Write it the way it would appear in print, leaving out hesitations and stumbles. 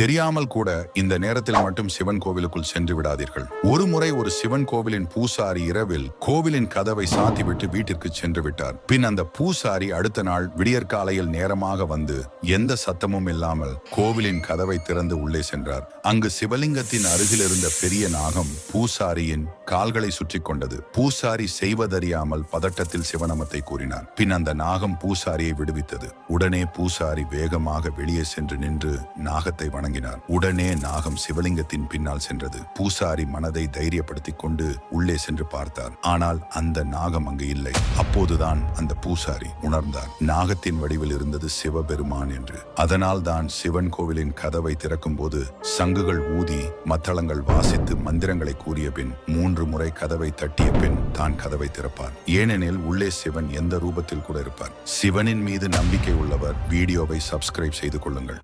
தெரியாமல் கூட இந்த நேரத்தில் மட்டும் சிவன் கோவிலுக்குள் சென்று விடாதீர்கள். ஒரு முறை ஒரு சிவன் கோவிலின் பூசாரி இரவில் கோவிலின் கதவை சாத்திவிட்டு வீட்டிற்கு சென்று விட்டார். பின் அந்த பூசாரி அடுத்த நாள் விடியற்காலையில் நேரமாக வந்து எந்த சத்தமும் இல்லாமல் கோவிலின் கதவை திறந்து உள்ளே சென்றார். அங்கு சிவலிங்கத்தின் அருகில் இருந்த பெரிய நாகம் பூசாரியின் கால்களை சுற்றி கொண்டது. பூசாரி செய்வதறியாமல் பதட்டத்தில் சிவநாமத்தை கூறினார். பின் அந்த நாகம் பூசாரியை விடுவித்தது. உடனே பூசாரி வேகமாக வெளியே சென்று நின்று நாகத்தை வணங்கினார். உடனே நாகம் சிவலிங்கத்தின் பின்னால் சென்றது. பூசாரி மனதை தைரியப்படுத்திக் கொண்டு உள்ளே சென்று பார்த்தார். ஆனால் அந்த நாகம் அங்கு இல்லை. அப்போதுதான் அந்த பூசாரி உணர்ந்தார், நாகத்தின் வடிவில் இருந்தது சிவபெருமான் என்று. அதனால் தான் சிவன் கோவிலின் கதவை திறக்கும் போது சங்குகள் ஊதி மத்தளங்கள் வாசித்து மந்திரங்களை கூறிய பின் 3 முறை கதவை தட்டிய பின் தான் கதவை திறப்பார். ஏனெனில் உள்ளே சிவன் எந்த ரூபத்தில் கூட இருப்பார். சிவனின் மீது நம்பிக்கை உள்ளவர் வீடியோவை சப்ஸ்கிரைப் செய்து கொள்ளுங்கள்.